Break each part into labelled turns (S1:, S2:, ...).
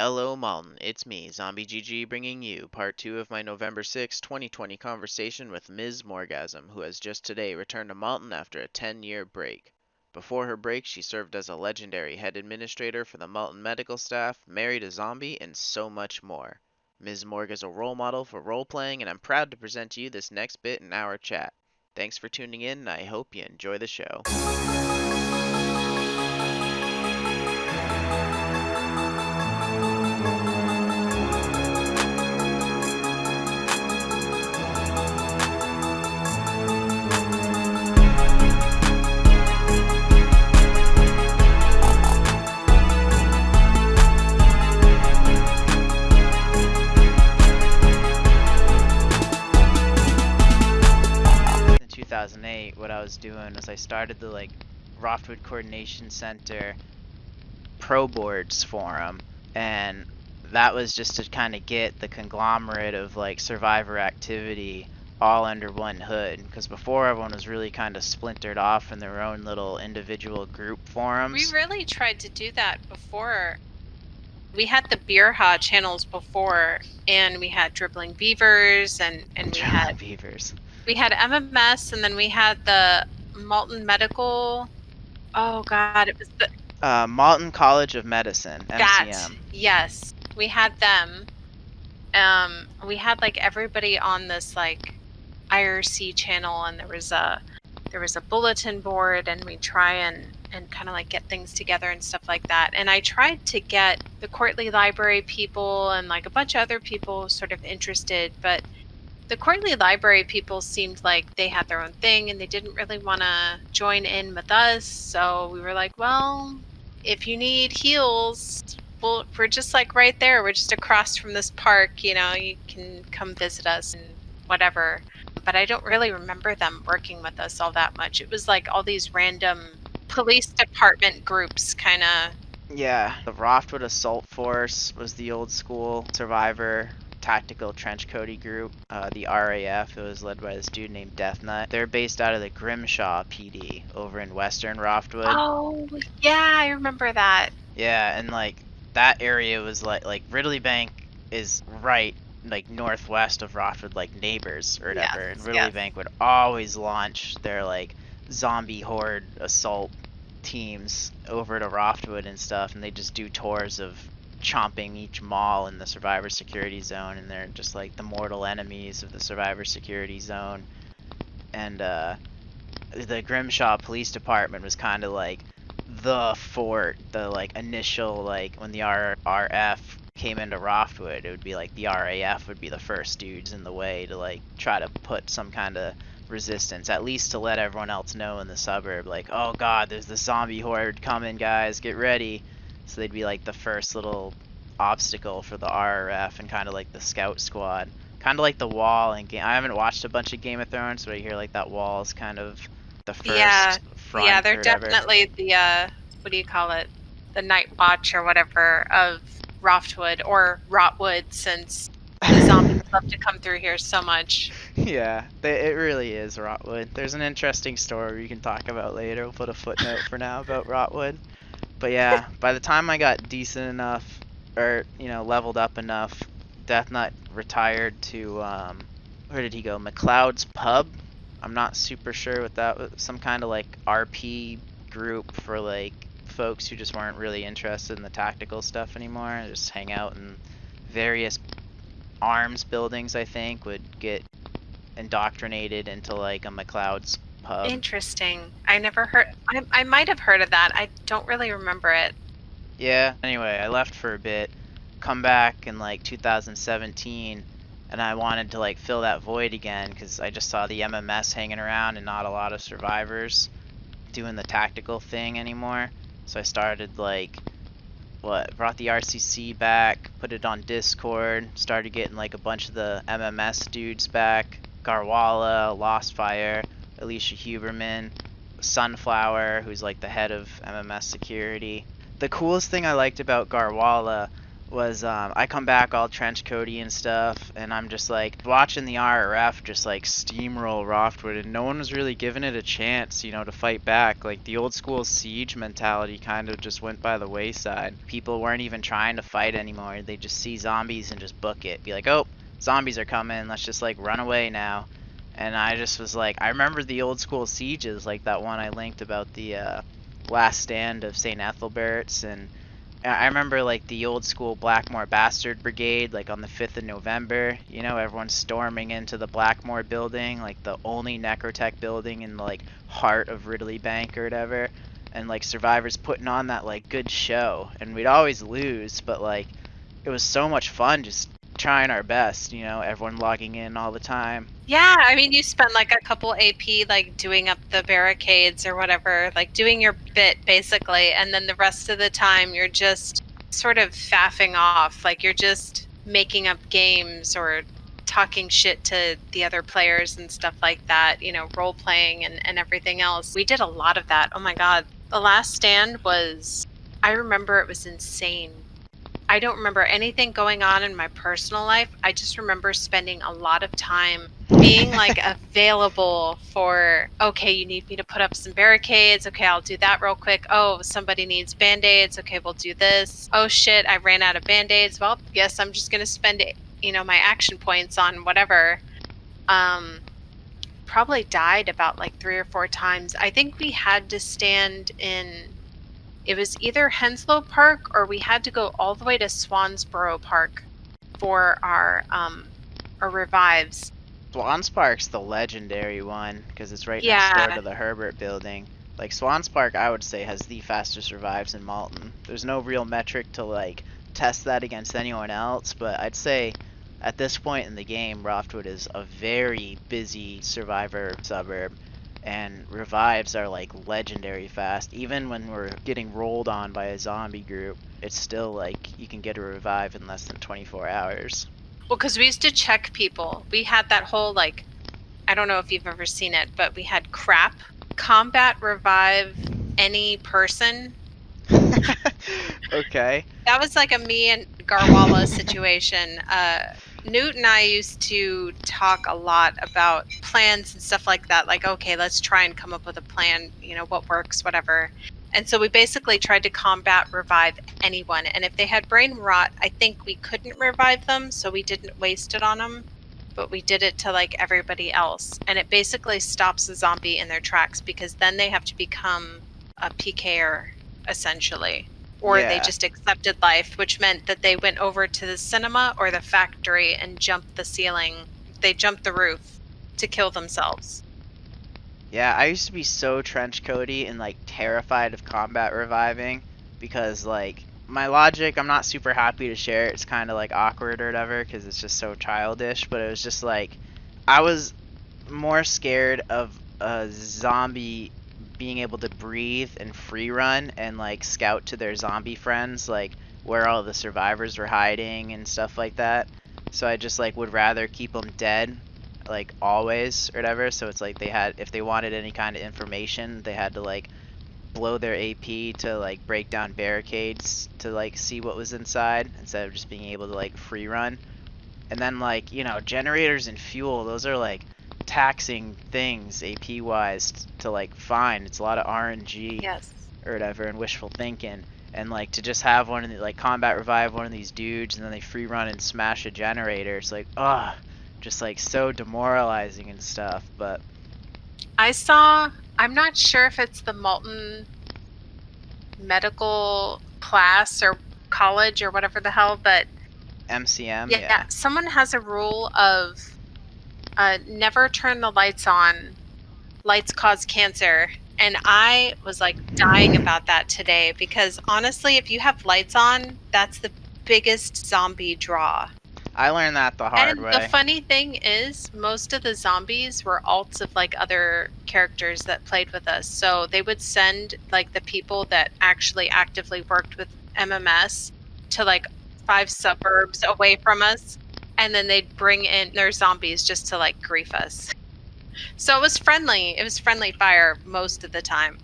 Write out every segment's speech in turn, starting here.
S1: Hello, Malton. It's me, Zombie GG, bringing you part 2 of my November 6, 2020 conversation with Ms Morgueasm, who has just today returned to Malton after a 10-year break. Before her break, she served as a legendary head administrator for the Malton Medical Staff, married a zombie, and so much more. Ms Morg is a role model for role-playing, and I'm proud to present to you this next bit in our chat. Thanks for tuning in, and I hope you enjoy the show. 2008, what I was doing was I started the Roftwood Coordination Center Pro Boards forum, and that was just to kind of get the conglomerate of survivor activity all under one hood, because before everyone was really kind of splintered off in their own little individual group forums.
S2: We really tried to do that before. We had the Beer Ha channels before, and we had Dribbling Beavers, and we had
S1: Beavers.
S2: We had MMS, and then we had the Malton Medical. Oh God, it was the
S1: Malton College of Medicine, MCM.
S2: Yes, we had them. We had everybody on this IRC channel, and there was a bulletin board, and we try and kind of get things together and stuff like that. And I tried to get the Courtly Library people and a bunch of other people sort of interested, but the Courtly Library people seemed like they had their own thing and they didn't really want to join in with us. So we were like, well, if you need heals, well, we're just right there. We're just across from this park, you can come visit us and whatever. But I don't really remember them working with us all that much. It was all these random police department groups kind of.
S1: Yeah, the Roftwood Assault Force was the old school survivor tactical trench coaty group. The RAF, it was led by this dude named Deathnut. They're based out of the Grimshaw PD over in western Roftwood.
S2: Oh yeah, I remember that.
S1: Yeah, and that area was like Ridley Bank is right northwest of Roftwood, neighbors or whatever.
S2: Yes,
S1: and Ridley Bank would always launch their zombie horde assault teams over to Roftwood and stuff, and they just do tours of chomping each mall in the survivor security zone, and they're just the mortal enemies of the survivor security zone. And the Grimshaw Police Department was kind of the fort, the initial when the RF came into Roftwood, it would be the RAF would be the first dudes in the way to try to put some kind of resistance, at least to let everyone else know in the suburb, oh god, there's the zombie horde coming, guys, get ready. So they'd be the first little obstacle for the RRF and kind of the scout squad. Kind of like the wall in game. I haven't watched a bunch of Game of Thrones, but I hear that wall is kind of the first front.
S2: Yeah, they're definitely the, what do you call it? The Night Watch or whatever of Roftwood, or Rotwood, since the zombies love to come through here so much.
S1: Yeah, it really is Rotwood. There's an interesting story we can talk about later. We'll put a footnote for now about Rotwood. But yeah, by the time I got decent enough, or leveled up enough, Deathnut retired to where did he go? McLeod's Pub. I'm not super sure what that was. Some kind of RP group for folks who just weren't really interested in the tactical stuff anymore. Just hang out in various arms buildings. I think would get indoctrinated into a McLeod's Pub.
S2: Interesting. I never heard. I might have heard of that. I don't really remember it.
S1: Yeah. Anyway, I left for a bit, come back in 2017, and I wanted to fill that void again because I just saw the MMS hanging around and not a lot of survivors doing the tactical thing anymore. So I started brought the RCC back, put it on Discord, started getting a bunch of the MMS dudes back, Garwala, Lostfire, Alicia Huberman, Sunflower, who's the head of MMS security. The coolest thing I liked about Garwala was I come back all trench coaty and stuff, and I'm just like watching the RRF just like steamroll Roftwood, and no one was really giving it a chance, you know, to fight back. Like the old school siege mentality kind of just went by the wayside. People weren't even trying to fight anymore. They just see zombies and just book it. Be like, oh, zombies are coming. Let's just like run away now. And I just was like, I remember the old school sieges, like that one I linked about the last stand of St. Ethelbert's, and I remember like the old school Blackmore Bastard Brigade, like on the 5th of November, you know, everyone's storming into the Blackmore building, like the only Necrotech building in the like heart of Ridley Bank or whatever, and like survivors putting on that like good show, and we'd always lose, but like it was so much fun just trying our best, you know, everyone logging in all the time.
S2: Yeah, I mean, you spend like a couple AP like doing up the barricades or whatever, like doing your bit basically, and then the rest of the time you're just sort of faffing off, like you're just making up games or talking shit to the other players and stuff like that, you know, role playing and everything else. We did a lot of that. Oh my god. The last stand was, I remember it was insane. I don't remember anything going on in my personal life. I just remember spending a lot of time being like available for, okay, you need me to put up some barricades. Okay, I'll do that real quick. Oh, somebody needs band-aids. Okay, we'll do this. Oh shit, I ran out of band-aids. Well, guess I'm just going to spend, you know, my action points on whatever. Probably died about like 3 or 4 times. I think we had to stand in, it was either Henslow Park or we had to go all the way to Swansboro Park for our revives.
S1: Swans Park's the legendary one because it's right next door to the Herbert building. Like Swans Park, I would say has the fastest revives in Malton. There's no real metric to like test that against anyone else, but I'd say at this point in the game, Roftwood is a very busy survivor suburb, and revives are like legendary fast. Even when we're getting rolled on by a zombie group, it's still like you can get a revive in less than 24 hours.
S2: Well, because we used to check people. We had that whole, like, I don't know if you've ever seen it, but we had crap, combat, revive, any person.
S1: Okay.
S2: That was like a me and Garwala situation. Newt and I used to talk a lot about plans and stuff like that. Like, okay, let's try and come up with a plan, you know, what works, whatever. And so we basically tried to combat revive anyone. And if they had brain rot, I think we couldn't revive them, so we didn't waste it on them. But we did it to like everybody else. And it basically stops the zombie in their tracks because then they have to become a PKer, essentially. Or they just accepted life, which meant that they went over to the cinema or the factory and jumped the ceiling. They jumped the roof to kill themselves.
S1: Yeah, I used to be so trench coaty and like terrified of combat reviving because like my logic, I'm not super happy to share it. It's kind of like awkward or whatever because it's just so childish, but it was just like I was more scared of a zombie being able to breathe and free run and like scout to their zombie friends like where all the survivors were hiding and stuff like that. So I just like would rather keep them dead like always or whatever. So it's like they had, if they wanted any kind of information, they had to like blow their AP to like break down barricades to like see what was inside instead of just being able to like free run. And then like, you know, generators and fuel, those are like taxing things AP wise to like find. It's a lot of RNG or whatever and wishful thinking. And like to just have one of the like combat revive one of these dudes and then they free run and smash a generator, it's like ugh, just like so demoralizing and stuff. But
S2: I saw, I'm not sure if it's the Malton Medical class or college or whatever the hell, but
S1: MCM,
S2: yeah. Someone has a rule of never turn the lights on. Lights cause cancer. And I was like dying about that today because honestly, if you have lights on, that's the biggest zombie draw.
S1: I learned that the hard way.
S2: And the funny thing is, most of the zombies were alts of like other characters that played with us. So they would send like the people that actually actively worked with MMS to like 5 suburbs away from us. And then they'd bring in their zombies just to like grief us. So it was friendly. It was friendly fire most of the time.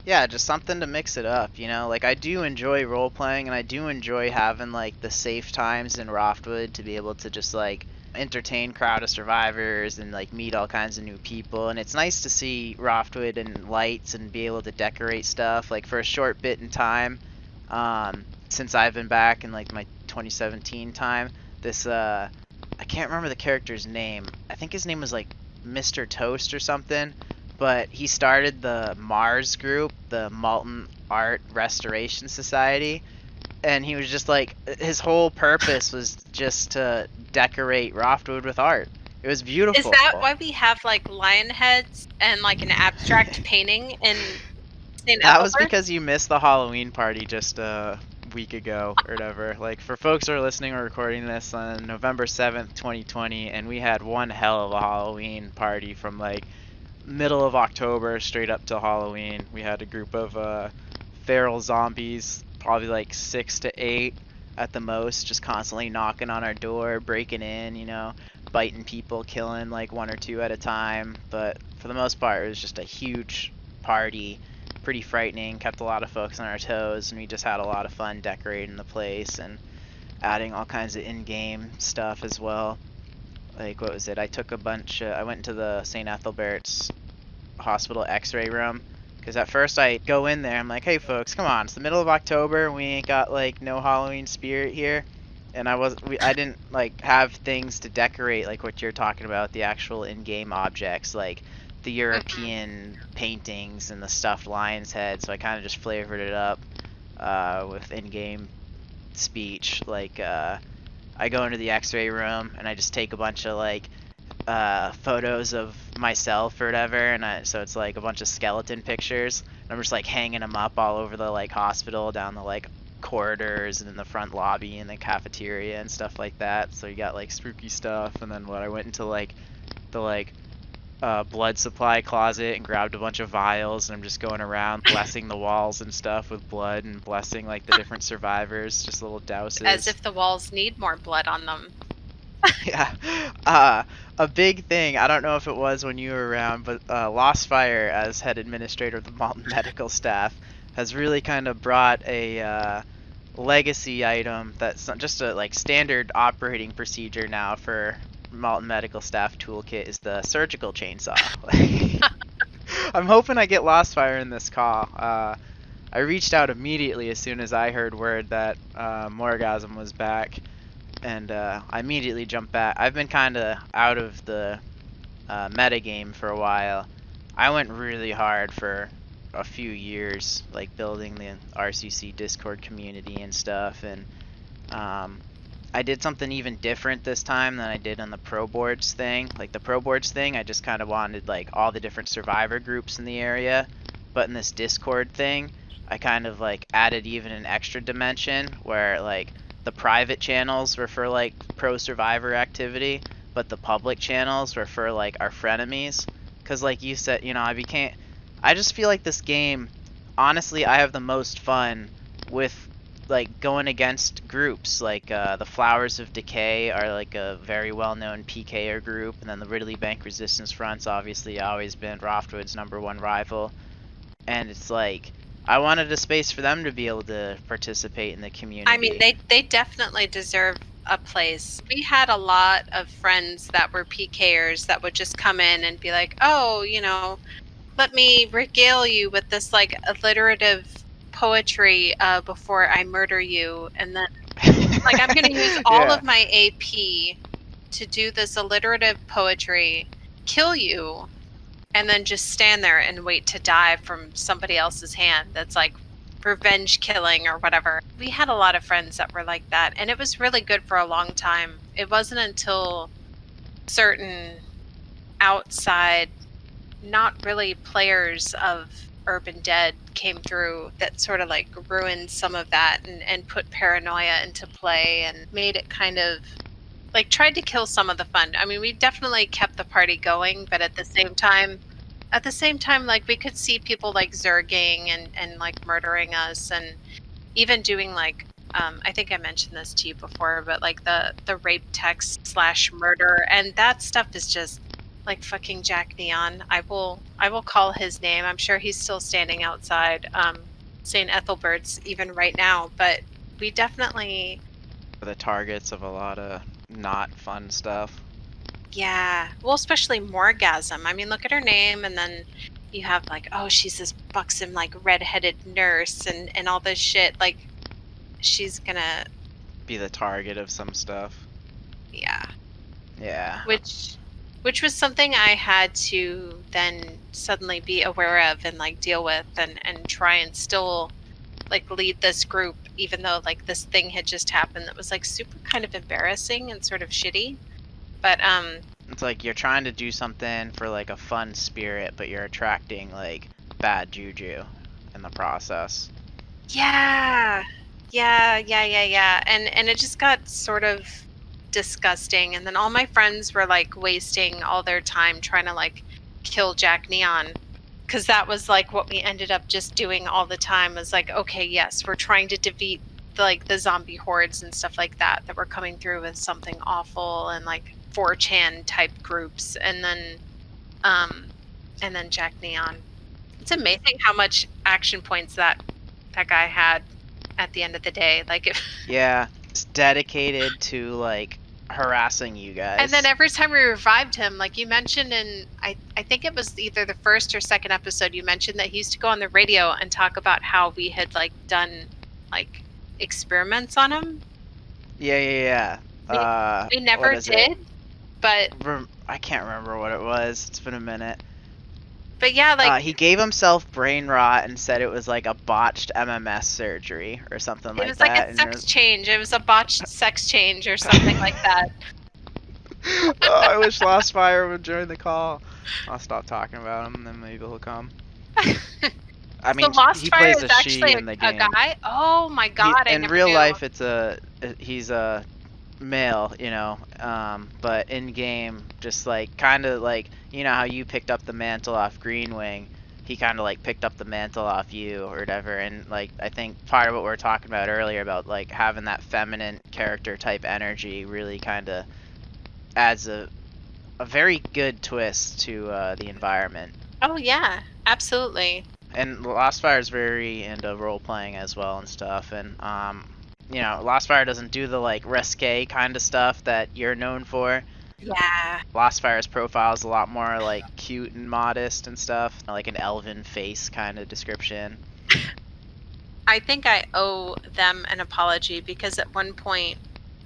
S1: Yeah, just something to mix it up, you know? Like, I do enjoy role playing, and I do enjoy having, like, the safe times in Roftwood to be able to just, like, entertain crowd of survivors and, like, meet all kinds of new people. And it's nice to see Roftwood and lights and be able to decorate stuff, like, for a short bit in time. Since I've been back in, like, my 2017 time, this, I can't remember the character's name. I think his name was, like, Mr. Toast or something. But he started the Mars group, the Malton Art Restoration Society, and he was just like, his whole purpose was just to decorate Roftwood with art. It was beautiful.
S2: Is that why we have like lion heads and like an abstract painting in St.
S1: That was
S2: Ethelbert?
S1: because you missed the Halloween party just a week ago or whatever. Like, for folks who are listening, we're recording this on November 7th, 2020, and we had one hell of a Halloween party from like middle of October straight up to Halloween. We had a group of feral zombies, probably like 6 to 8 at the most, just constantly knocking on our door, breaking in, you know, biting people, killing like 1 or 2 at a time. But for the most part, it was just a huge party, pretty frightening, kept a lot of folks on our toes, and we just had a lot of fun decorating the place and adding all kinds of in-game stuff as well. Like, what was it? I took a bunch. I went into the St. Ethelbert's hospital X-ray room because at first I go in there. I'm like, "Hey, folks, come on! It's the middle of October. We ain't got like no Halloween spirit here." And I didn't like have things to decorate like what you're talking about, the actual in-game objects like the European paintings and the stuffed lion's head. So I kind of just flavored it up with in-game speech, like. I go into the X-ray room and I just take a bunch of like photos of myself or whatever, and so it's like a bunch of skeleton pictures. And I'm just like hanging them up all over the like hospital, down the like corridors and in the front lobby and the cafeteria and stuff like that. So you got like spooky stuff. And then I went into like the blood supply closet and grabbed a bunch of vials, and I'm just going around blessing the walls and stuff with blood and blessing like the different survivors, just little douses.
S2: As if the walls need more blood on them.
S1: Yeah. A big thing, I don't know if it was when you were around, but Lost Fire, as head administrator of the Malton Medical Staff, has really kind of brought a legacy item that's just a like standard operating procedure now for Malton Medical Staff toolkit, is the surgical chainsaw. I'm hoping I get Lost Fire in this call. I reached out immediately as soon as I heard word that Morgueasm was back, and I immediately jumped back. I've been kind of out of the metagame for a while. I went really hard for a few years, like building the RCC Discord community and stuff, and I did something even different this time than I did on the Pro Boards thing. Like the Pro Boards thing, I just kind of wanted like all the different survivor groups in the area, but in this Discord thing, I kind of like added even an extra dimension where like the private channels were for like pro survivor activity, but the public channels were for like our frenemies. Cause like you said, you know, I just feel like this game, honestly, I have the most fun with like going against groups. Like the Flowers of Decay are like a very well-known PKer group, and then the Ridley Bank Resistance Front's obviously always been Roftwood's #1 rival. And it's like, I wanted a space for them to be able to participate in the community.
S2: I mean, they definitely deserve a place. We had a lot of friends that were PKers that would just come in and be like, "Oh, you know, let me regale you with this like alliterative poetry before I murder you," and then like I'm gonna use all of my AP to do this alliterative poetry, kill you, and then just stand there and wait to die from somebody else's hand. That's like revenge killing or whatever. We had a lot of friends that were like that, and it was really good for a long time. It wasn't until certain outside, not really players of Urban Dead came through that sort of like ruined some of that and put paranoia into play and made it kind of like tried to kill some of the fun. I mean, we definitely kept the party going, but at the same time, like we could see people like zerging and like murdering us, and even doing like I think I mentioned this to you before, but like the rape text / murder, and that stuff is just like fucking Jack Neon. I will call his name. I'm sure he's still standing outside St. Ethelbert's even right now, but we definitely
S1: The targets of a lot of not fun stuff.
S2: yeah. Well, especially Morgueasm. I mean, look at her name, and then you have like, oh, she's this buxom like redheaded nurse and all this shit. Like, she's gonna
S1: Be the target of some stuff.
S2: yeah.
S1: Yeah.
S2: Which was something I had to then suddenly be aware of and like deal with and try and still like lead this group, even though like this thing had just happened that was like super kind of embarrassing and sort of shitty. But
S1: It's like you're trying to do something for like a fun spirit, but you're attracting like bad juju in the process.
S2: yeah. And it just got sort of disgusting. And then all my friends were like wasting all their time trying to like kill Jack Neon. Because that was like what we ended up just doing all the time was like, okay, yes, we're trying to defeat like the zombie hordes and stuff like that were coming through with something awful and like 4chan type groups. And then Jack Neon. It's amazing how much action points that guy had at the end of the day. Like if
S1: Yeah, it's dedicated to like harassing you guys.
S2: and then every time we revived him, like you mentioned in I think it was either the first or second episode, you mentioned that he used to go on the radio and talk about how we had like done like experiments on him.
S1: Yeah.
S2: We never did, but
S1: I can't remember what it was. It's been a minute.
S2: But yeah, like
S1: he gave himself brain rot and said it was like a botched MMS surgery or something like that.
S2: It was like a sex change. It was a botched sex change or something like that.
S1: Oh, I wish Lost Fire would join the call. I'll stop talking about him, and then maybe he'll come. I mean,
S2: so Lost
S1: he
S2: Fire
S1: plays
S2: is
S1: a
S2: actually
S1: she in the game.
S2: a guy? Oh my god,
S1: in real life, he's a male, you know, but in game, just like kind of like, you know how you picked up the mantle off Greenwing, he kind of like picked up the mantle off you or whatever. And like I think part of what we were talking about earlier about like having that feminine character type energy really kind of adds a very good twist to the environment.
S2: Oh yeah, absolutely.
S1: And Lost Fire is very into role playing as well and stuff, and you know, Lost Fire doesn't do the like risque kind of stuff that you're known for.
S2: Yeah.
S1: Lost Fire's profile is a lot more like cute and modest and stuff, like an elven face kind of description.
S2: I think I owe them an apology because at one point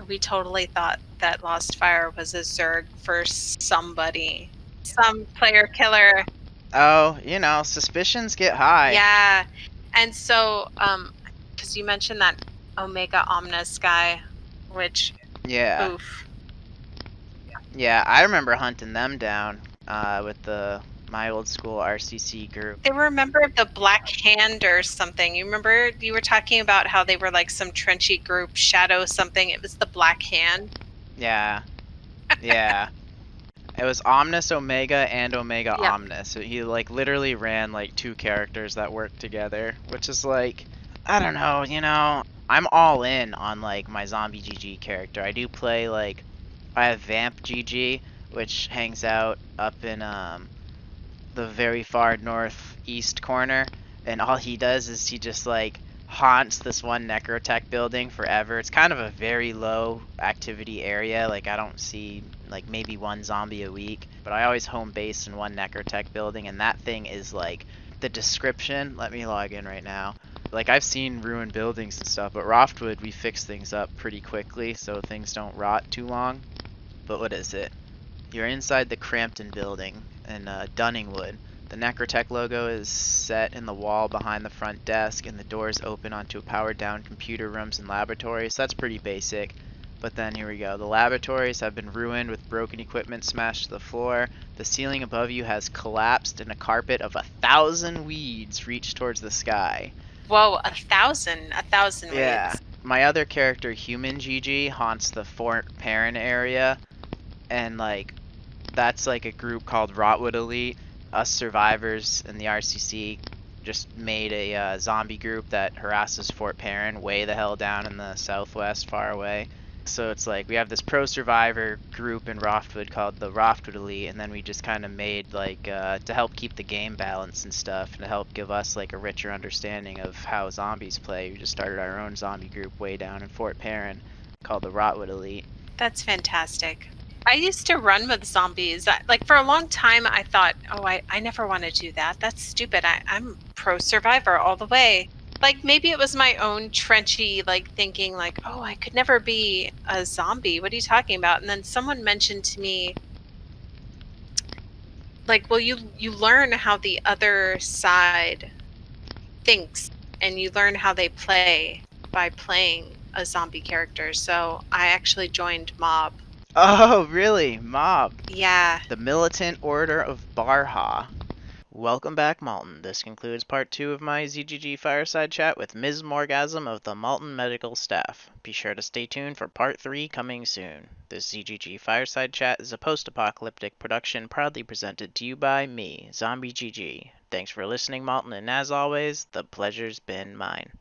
S2: we totally thought that Lost Fire was a Zerg for somebody, some player killer.
S1: Oh, you know, suspicions get high.
S2: Yeah, and so because you mentioned that Omega Omnis guy, which
S1: yeah,
S2: oof.
S1: Yeah, I remember hunting them down with my old school RCC group.
S2: They were a member of the Black Hand or something. You remember you were talking about how they were like some trenchy group, Shadow something. It was the Black Hand.
S1: Yeah. Yeah. It was Omnis Omega and Omega
S2: Yeah.
S1: Omnis. So he like literally ran like two characters that worked together, which is like, I don't know, you know, I'm all in on like my zombie GG character. I do play like, I have Vamp GG, which hangs out up in the very far northeast corner, and all he does is he just like haunts this one necrotech building forever. It's kind of a very low activity area. Like I don't see like maybe one zombie a week, but I always home base in one necrotech building, and that thing is like the description. Let me log in right now. Like I've seen ruined buildings and stuff, but Roftwood we fix things up pretty quickly so things don't rot too long. But what is it? You're inside the Crampton building in Dunningwood. The Necrotech logo is set in the wall behind the front desk, and the doors open onto powered down computer rooms and laboratories. That's pretty basic. But then here we go. The laboratories have been ruined with broken equipment smashed to the floor. The ceiling above you has collapsed, and a carpet of 1,000 weeds reach towards the sky.
S2: Whoa, 1,000
S1: Yeah.
S2: weeds.
S1: My other character, Human GG, haunts the Fort Perrin area, and like that's like a group called Rotwood Elite. Us survivors in the RCC just made a zombie group that harasses Fort Perrin way the hell down in the southwest, far away. So it's like we have this pro survivor group in Roftwood called the Roftwood Elite, and then we just kind of made like to help keep the game balanced and stuff, and to help give us like a richer understanding of how zombies play. We just started our own zombie group way down in Fort Perrin called the Rotwood Elite.
S2: That's fantastic. I used to run with zombies. Like for a long time, I thought, oh, I never want to do that. That's stupid. I'm pro survivor all the way. Like maybe it was my own trenchy like thinking like, oh, I could never be a zombie. What are you talking about? And then someone mentioned to me like, well, you learn how the other side thinks and you learn how they play by playing a zombie character. So I actually joined Mob.
S1: Oh, really? Mob.
S2: Yeah.
S1: The Militant Order of Barha. Welcome back, Malton. This concludes part 2 of my ZGG Fireside Chat with Ms Morgueasm of the Malton Medical Staff. Be sure to stay tuned for part 3 coming soon. This ZGG Fireside Chat is a post-apocalyptic production proudly presented to you by me, Zombie GG. Thanks for listening, Malton, and as always, the pleasure's been mine.